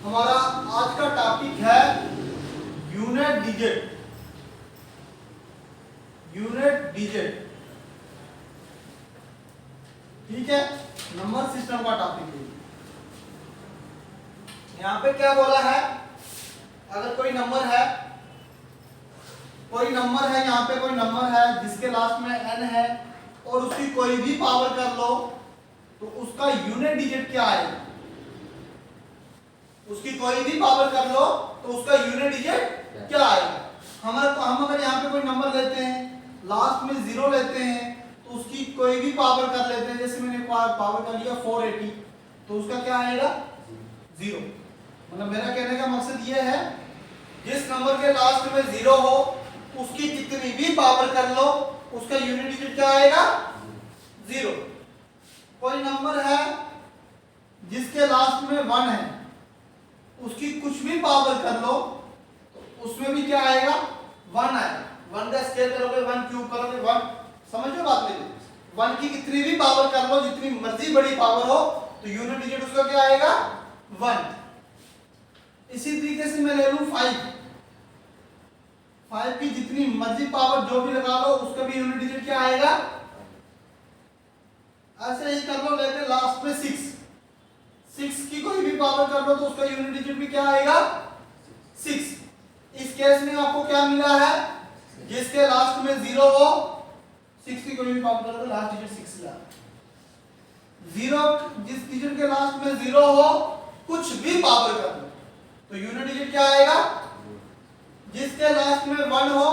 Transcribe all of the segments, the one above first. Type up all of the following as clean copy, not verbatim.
हमारा आज का टॉपिक है यूनिट डिजिट। यूनिट डिजिट, ठीक है, नंबर सिस्टम का टॉपिक है। यहां पे क्या बोला है, अगर कोई नंबर है यहां पे कोई नंबर है जिसके लास्ट में n है और उसकी कोई भी पावर कर लो तो उसका यूनिट डिजिट क्या आएगा। उसकी कोई भी पावर कर लो तो उसका यूनिट डिजिट क्या आएगा। हम अगर यहाँ पे कोई नंबर लेते हैं, लास्ट में 0 लेते हैं तो उसकी कोई भी पावर कर लेते हैं, जैसे मैंने पावर कर लिया 480 तो उसका क्या आएगा 0। मतलब मेरा कहने का मकसद ये है, जिस नंबर के लास्ट में 0 हो उसकी जितनी भी पावर कर लो उसका यूनिट डिजिट क्या आएगा 0। कोई नंबर है जिसके लास्ट में 1 है, उसकी कुछ भी पावर कर लो तो उसमें भी क्या आएगा 1 आएगा। 1 का स्केल करोगे 1 क्यूब करोगे 1, समझ लो बात मेरी। 1 की कितनी भी पावर कर लो, जितनी मर्जी बड़ी पावर हो तो यूनिट डिजिट उसका क्या आएगा 1। इसी तरीके से मैं ले लूं 5 की जितनी मर्जी पावर जो भी लगा लो उसका भी यूनिट डिजिट क्या आएगा। ऐसे ही कर लो, लेके लास्ट में 6 की कोई भी पावर कर लो तो उसका यूनिट डिजिट भी क्या आएगा 6। इस केस में आपको क्या मिला है, जिसके लास्ट में 0 हो 6 की कोई भी पावर कर लो लास्ट डिजिट 6 ला। 0 जिस डिजिट के लास्ट में 0 हो कुछ भी पावर कर लो तो यूनिट डिजिट क्या आएगा। जिसके लास्ट में 1 हो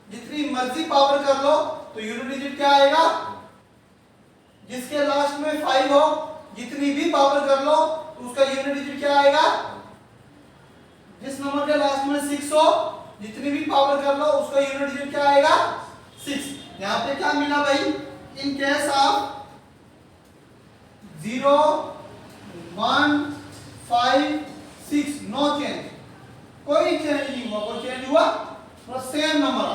जितनी मर्जी पावर कर लो तो यूनिट डिजिट क्या आएगा। जिसके लास्ट में 5 हो जितनी भी पावर कर लो तो उसका यूनिट डिजिट क्या आएगा। जिस नंबर के लास्ट में 6 हो जितनी भी पावर कर लो उसका यूनिट डिजिट क्या आएगा 6। यहां पे क्या मिला भाई, in case of 0 1 5 6 no change, कोई चेंज नहीं हुआ। कोई चेंज हुआ तो सेम नंबर आ,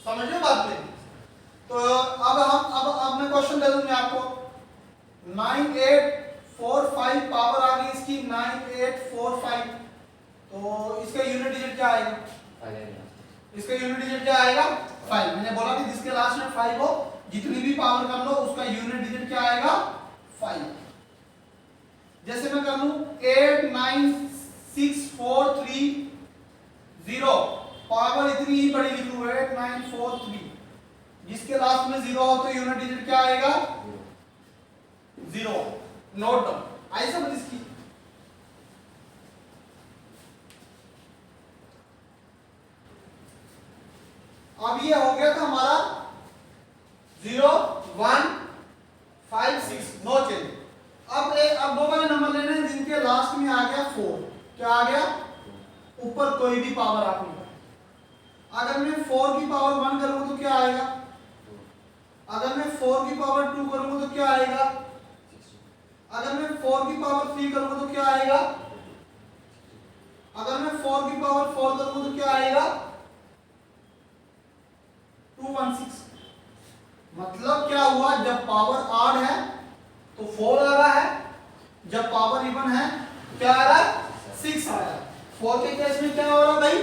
समझ लो बात में। तो अब मैं क्वेश्चन दे दूंगा आपको। 9845 पावर आ गई इसकी 9845, तो इसका यूनिट डिजिट क्या आएगा। इसका यूनिट डिजिट क्या आएगा 5। मैंने बोला कि जिसके लास्ट में 5 हो जितनी भी पावर कर लो उसका यूनिट डिजिट क्या आएगा 5। जैसे मैं कर लूं 896430, पावर इतनी ही बड़ी लिख लूं 8943, जिसके लास्ट में 0 हो तो यूनिट डिजिट क्या आएगा 0। नोट डाउन, आई समझ इसकी। अब ये हो गया था हमारा 0 1 5 6 नो चेंज। अब दो वाले नंबर लेने हैं जिनके लास्ट में आ गया 4। क्या आ गया, ऊपर कोई भी पावर आप नहीं कर। अगर मैं 4 की पावर 1 करूंगा तो क्या आएगा। अगर मैं 4 की पावर 2 करूंगा तो क्या आएगा। अगर मैं 4 की पावर 3 करूंगा तो क्या आएगा। अगर मैं 4 की पावर 4 करूंगा तो क्या आएगा 216। मतलब क्या हुआ, जब पावर ऑड है तो 4 आ रहा है, जब पावर इवन है क्या आ रहा है 6 आ रहा है। 4 के केस में क्या हो रहा है भाई,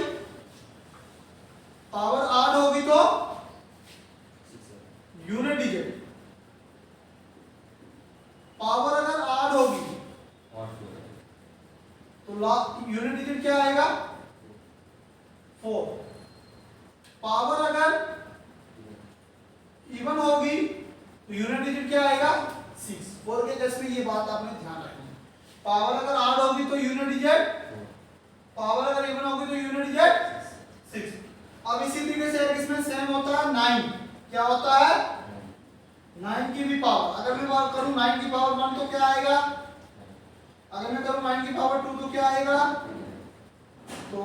पावर ऑड होगी तो यूनिट डिजिट, पावर अगर ऑड होगी तो यूनिट डिजिट क्या आएगा 4। पावर अगर इवन होगी तो यूनिट डिजिट क्या आएगा 6। 4 के केस में ये बात आपने ध्यान रखनी है। पावर अगर ऑड होगी तो यूनिट डिजिट, पावर अगर इवन होगी तो यूनिट डिजिट 6। अब इसी तरीके से एक इसमें सेम होता है 9। क्या होता है 9 की भी पावर, अगर मैं बात करूं 9 की पावर 1 तो क्या आएगा। अगर मैं करूं 9 की पावर 2 तो क्या आएगा। तो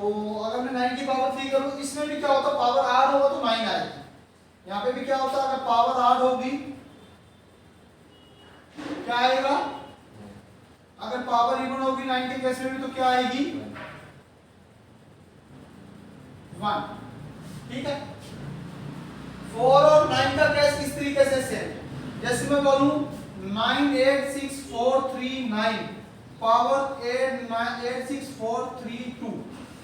अगर मैं 9 की पावर 3 करूं, इसमें भी क्या होता, पावर ऑड होगा तो 9 आएगा। यहाँ पे भी क्या होता है, अगर पावर ऑड होगी क्या आएगा। अगर पावर इवन होगी 9 के केस में भी तो क्या आएगी 1। ठीक है, 4 और 9 का केस इस तरीके से सेम। जैसे मैं बोलूं 986439 पावर 8 9 8 6 4 3 2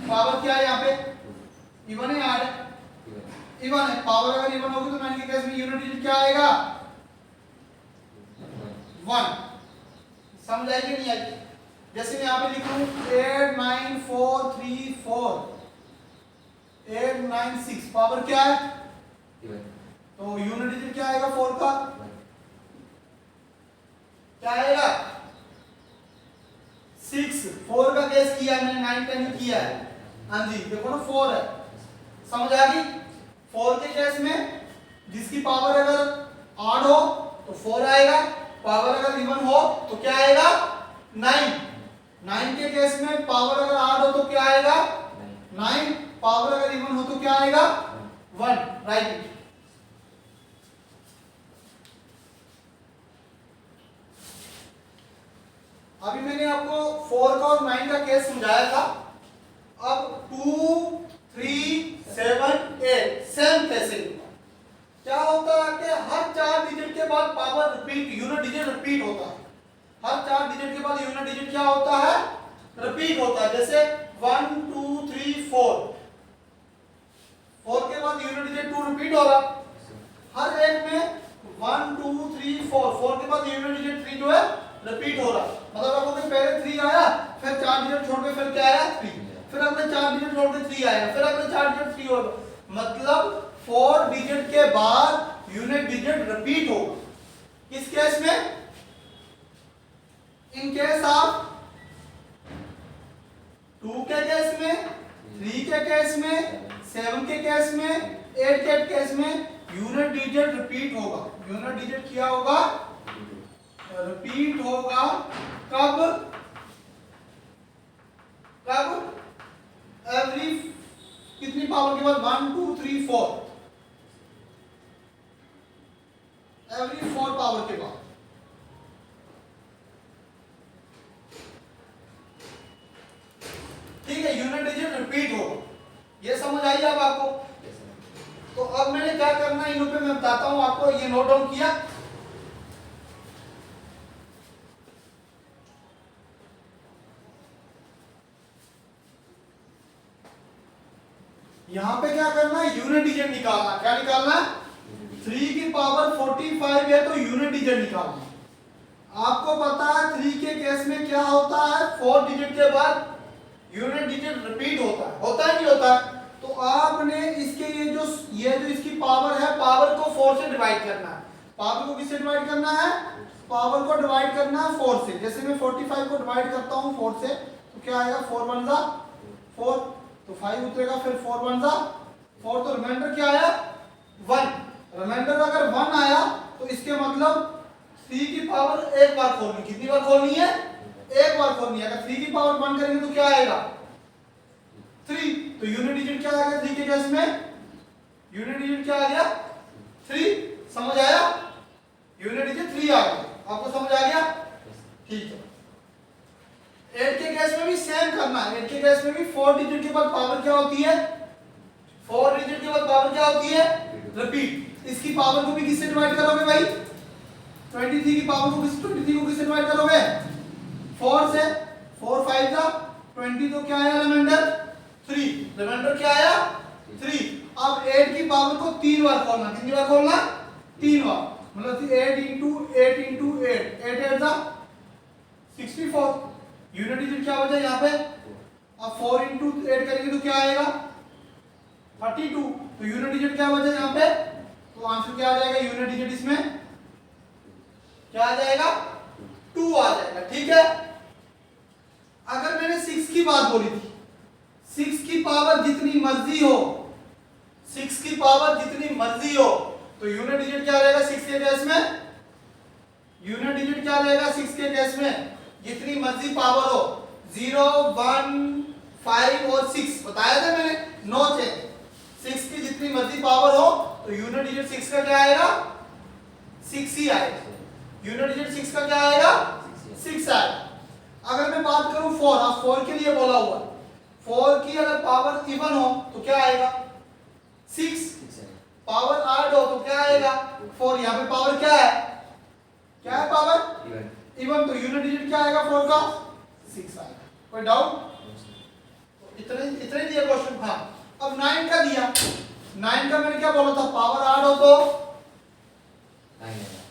पावर क्या है यहाँ पे इवन है यार इवन है पावर अगर इवन होगी तो 9 के केस में यूनिट डिजिट क्या आएगा 1 समझ आएगी नहीं आएगी जैसे मैं यहाँ पे लिखूं 8 9 4 3 4 8 9 6 पावर क्या है तो यूनिट डिजिट क्या आएगा 4 का क्या आएगा 6 4 का केस किया मैंने 9 का नहीं किया है हाँ जी देखो ना 4 है समझ आ गई 4 के केस में जिसकी पावर अगर ऑड हो तो 4 आएगा पावर अगर इवन हो तो क्या आएगा 9 9 के केस में पावर अगर ऑड हो तो क्या आएगा 9 पावर अगर इवन हो तो क्या आएगा 1 राइट अभी मैंने आपको 4 का और 9 का केस समझाया था अब 2 3 7 8 सेम कैसे क्या होता है कि हर 4 डिजिट के बाद power repeat unit digit repeat होता है हर 4 डिजिट के बाद यूनिट डिजिट क्या होता है रिपीट होता है जैसे 1 2 3 4 4 के बाद यूनिट डिजिट 2 रिपीट होगा हर एक में 1 2 3 4 4 के बाद यूनिट डिजिट 3 जो है रिपीट हो रहा मतलब आपको कि पहले 3 आया फिर 4 डिजिट छोड़ के फिर क्या आया 3 फिर अगले 4 डिजिट छोड़ के 3 आएगा फिर अगले 4 डिजिट 3 होगा मतलब 4 डिजिट के बाद यूनिट डिजिट रिपीट होगा किस केस में इन केस ऑफ 2 के केस में 3 के केस में 7 के केस में 8 के केस में यूनिट डिजिट रिपीट होगा यूनिट डिजिट क्या होगा रिपीट होगा कब कब एवरी कितनी पावर के बाद 1 2 3 4 एवरी 4 पावर के बाद ठीक है यूनिट डिजिट रिपीट होगा ये समझ आई अब आपको तो अब मैंने क्या करना है इन पे मैं बताता हूं आपको ये नोट डाउन किया यहां पे क्या करना है यूनिट डिजिट निकालना क्या निकालना है 3 की पावर 45 है तो यूनिट डिजिट निकालना आपको पता है 3 के केस में क्या होता है 4 डिजिट के बाद यूनिट डिजिट रिपीट होता है नहीं होता तो आपने इसके ये जो इसकी पावर है पावर को 4 से डिवाइड करना है पावर को किससे डिवाइड करना है पावर को डिवाइड करना है 4 से जैसे मैं 45 को डिवाइड करता हूं 4 से तो क्या आएगा 4 1 जा 4 तो 5 उतरेगा फिर 4 1 जा 4 तो रिमाइंडर क्या आया 1 रिमाइंडर अगर 1 आया तो इसके मतलब 3 की पावर एक बार खोलनी कितनी बार खोलनी है एक बार खोलनी है अगर 3 की पावर 1 करेंगे तो क्या आएगा 3 तो यूनिट डिजिट क्या आएगा 3 के केस में यूनिट डिजिट क्या आ गया 3 समझ आया यूनिट डिजिट 3 आ गया आपको समझ आ गया ठीक है 8 के केस में भी सेम करना है 8 के केस में भी 4 डिजिट के बाद पावर क्या होती है 4 डिजिट के बाद पावर क्या होती है रिपीट इसकी पावर को भी किससे डिवाइड करोगे भाई 23 की पावर को 23 को किससे डिवाइड करोगे 4 से 4 5 का 20 तो क्या आया रिमाइंडर 3 रिमाइंडर क्या आया 3 अब 8 की पावर को 3 बार खोलना कितनी बार खोलना 3 बार मतलब 8 into 8 into 8 8 8 जा 64 यूनिट डिजिट क्या बचा यहाँ पे अब 4 into 8 करेंगे तो क्या आएगा 32 तो यूनिट डिजिट क्या बचा यहाँ पे तो आंसर क्या आ जाएगा यूनिट डिजिट इसमें क्या आ जाएगा 2 आ जाएगा ठीक है अगर मैंने 6 की बात बोली थी 6 की पावर जितनी मर्जी हो 6 की पावर जितनी मर्जी हो तो यूनिट डिजिट क्या रहेगा 6 के केस में यूनिट डिजिट क्या रहेगा 6 के केस में जितनी मर्जी पावर हो 0 1 5 और 6 बताया था मैंने नो चेंज 6 की जितनी मर्जी पावर हो तो यूनिट डिजिट 6 का क्या आएगा 6 ही आएगा यूनिट डिजिट 6 का क्या आएगा 6 आएगा अगर मैं बात करूं 4 अब 4 के लिए बोला हुआ 4 की अगर पावर इवन हो तो क्या आएगा 6 पावर ऑड हो तो क्या आएगा 4 यहाँ पे पावर क्या है पावर इवन तो यूनिट डिजिट क्या आएगा 4 का कोई डाउट? इतने इतने दिया क्वेश्चन। हाँ अब 9 का दिया, 9 का मैंने क्या बोला था, पावर 8 हो तो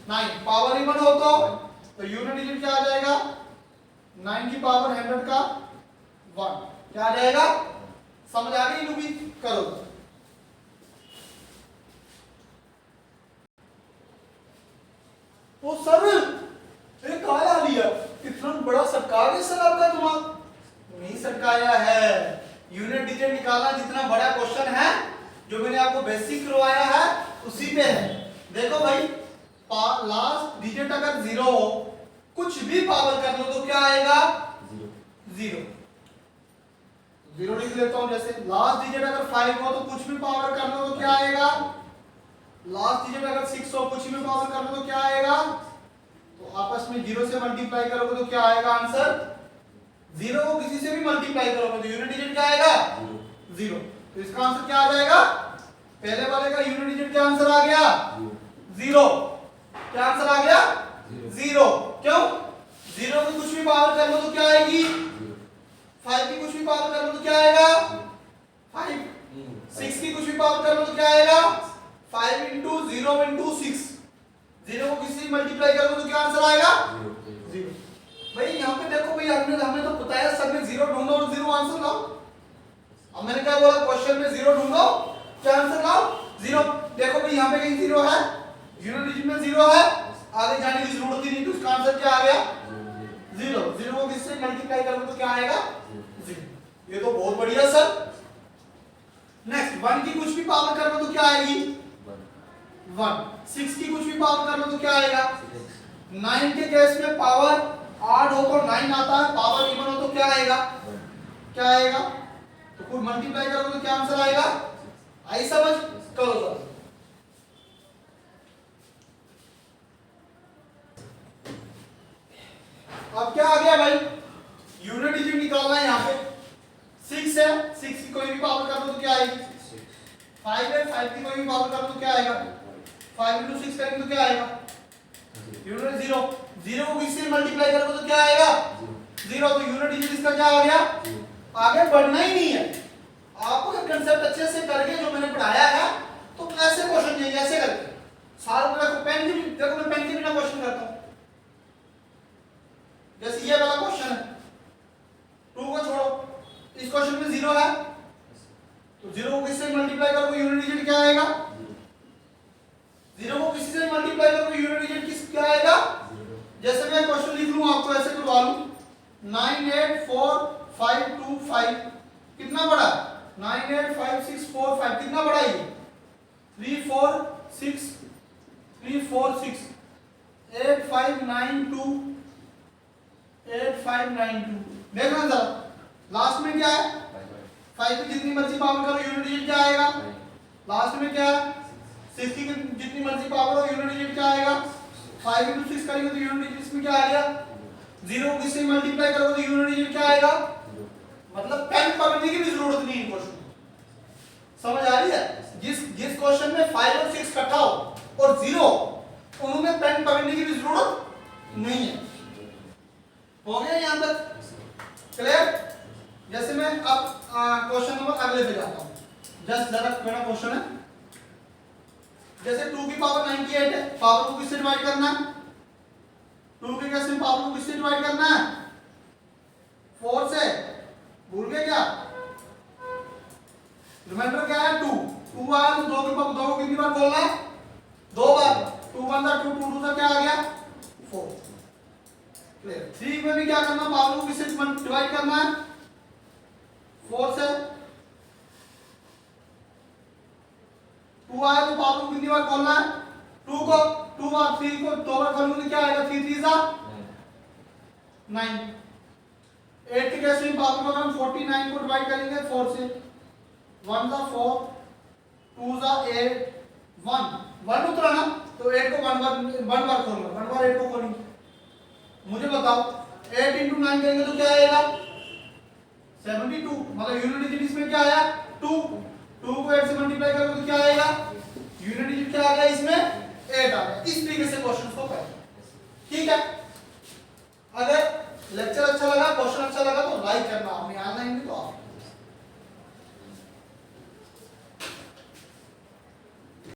9, पावर इवन हो तो यूनिट डिजिट क्या आ जाएगा, 9 की पावर 100 का 1 क्या आ जाएगा, समझ आ गई? लूबी करो। ओ सर ये कहा आ लिया, इतना बड़ा सरकार है सर आपका दिमाग? नहीं सरकाया है, यूनिट डिजिट निकालना जितना बड़ा क्वेश्चन है जो मैंने आपको बेसिक करवाया है उसी पे है। देखो भाई लास्ट डिजिट अगर 0 हो, कुछ भी पावर कर लो तो क्या आएगा, 0 0 लिख लेता हूं। जैसे लास्ट डिजिट अगर 5 हो तो कुछ भी पावर कर लो तो क्या आएगा, लास्ट डिजिट अगर 6 हो कुछ भी पावर कर लो तो क्या आएगा, तो आपस में 0 से मल्टीप्लाई करोगे तो क्या आएगा आंसर, 0 को किसी से भी मल्टीप्लाई करोगे तो यूनिट डिजिट क्या आएगा, 0। तो इसका आंसर क्या आ जाएगा, पहले वाले का यूनिट डिजिट क्या आंसर आ गया, 0। क्या आंसर आ गया, 0। क्यों, 0 को कुछ भी पावर कर लो तो क्या आएगी, 5 की कुछ भी पावर कर लो तो क्या आएगा, 5। 6 की कुछ भी पावर कर लो तो क्या आएगा, 5 into 0 into 6। 0 को किसी से मल्टीप्लाई करोगे तो क्या आंसर आएगा, 0। भाई यहाँ पे देखो भाई, हमें तो पता है सब में 0 ढूंढो और 0 आंसर लाओ। अब मैंने क्या बोला, क्वेश्चन में 0 ढूंढो क्या आंसर लाओ, 0। देखो भाई यहाँ पे कहीं 0 है, यूनिट डिजिट में 0 है, आगे जाने की जरूरत ही नहीं, तो इसका आंसर क्या आ गया, 0। 0 को किससे मल्टीप्लाई करोगे तो क्या आएगा, 0। ये तो बहुत बढ़िया सर। नेक्स्ट 1 की कुछ भी पावर कर लो तो क्या आएगी, 1। 6 की कुछ भी पावर कर लो तो क्या आएगा, 9 के केस में पावर 8 हो तो 9 आता है, पावर इवन हो तो क्या आएगा, क्या आएगा, तो कोई मल्टीप्लाई करोगे तो क्या आंसर आएगा, आई समझ, करो सर। अब क्या आ गया भाई, यूनिट डिजिट निकालना है, यहाँ पे 6 है, 6 की कोई भी पावर कर लो तो क्या आएगी, 5 है, 5 की कोई भी पावर कर लो तो क्या आएगा, 5 into 6 करेंगे तो क्या आएगा, यूनिट 0। 0 को किससे मल्टीप्लाई करोगे तो क्या आएगा, 0। तो यूनिट डिजिट इसका क्या आ गया, आगे बढ़ना ही नहीं है। आपको ये कांसेप्ट अच्छे से करके जो मैंने पढ़ाया है तो ऐसे क्वेश्चन चाहिए, ऐसे करके सारा पूरा पेन की, देखो मैं पेन के बिना क्वेश्चन करता हूं। जैसे ये वाला क्वेश्चन है, 2 को छोड़ो, इस क्वेश्चन में 0 है तो 0 को किससे मल्टीप्लाई करोगे यूनिट डिजिट क्या आएगा, 0 को किसी से मल्टीप्लाई करोगे यूनिट डिजिट किस क्या आएगा, जैसे मैं क्वेश्चन लिख लूं आपको ऐसे करवा लूं, 9 8 4 5 2 5 कितना बड़ा, 9 8 5 6 4 5 कितना बड़ा है, 3 4 6 3 4 6 8 5 9 2 8 5 9 2। देखना जरा लास्ट में क्या है, 5 की जितनी मर्जी पावर करो यूनिट डिजिट क्या आएगा, लास्ट में क्या है 6 की जितनी मर्जी पावर हो यूनिट डिजिट क्या आएगा, 5 into 6 करेंगे तो यूनिट डिजिट इसमें क्या आ गया, 0 को किससे मल्टीप्लाई करोगे तो यूनिट डिजिट क्या आएगा, मतलब पेन पकड़ने की भी जरूरत नहीं इन क्वेश्चन, समझ आ रही है। जिस क्वेश्चन में 5 और 6 इकट्ठा हो और 0 उनमें पेन पकड़ने की भी जरूरत नहीं है। हो गया यहां तक क्लियर। जैसे मैं अब क्वेश्चन नंबर अगले पे जाता हूं, जस्ट जरा मेरा क्वेश्चन है, जैसे 2 की पावर 98 है, पावर को किससे डिवाइड करना है, 2 के केस में पावर को किससे डिवाइड करना है, 4 से, भूल गए क्या, रिमाइंडर क्या है 2 आया तो 2 के पावर 2 को कितनी बार बोलना है, 2 बार, 2 1 2 2 2 क्या आ गया 4। क्लियर। 3 में भी क्या करना, पावर को किससे डिवाइड करना है, 4 से, 2 आया तो पावर को कितनी बार खोलना है, 2 को 2 बार, 3 को 2 बार खोलोगे तो क्या आएगा, 3 3 जा 9। 8 के केस में पावर को हम 49 को डिवाइड करेंगे 4 से, 1 जा 4 2 जा 8 1 उतरा ना, तो 8 को 1 बार खोलना, 1 बार 8 को खोलेंगे। मुझे बताओ 8 into 9 करेंगे तो क्या आएगा 72, मतलब यूनिट डिजिट इसमें क्या आया 2 को 8 से मल्टीप्लाई करोगे तो क्या आएगा, यूनिट डिजिट क्या आ गया इसमें 8 आ गया। इस तरीके से क्वेश्चंस को करें, ठीक है। अगर लेक्चर अच्छा लगा, क्वेश्चन अच्छा लगा तो लाइक करना अपनी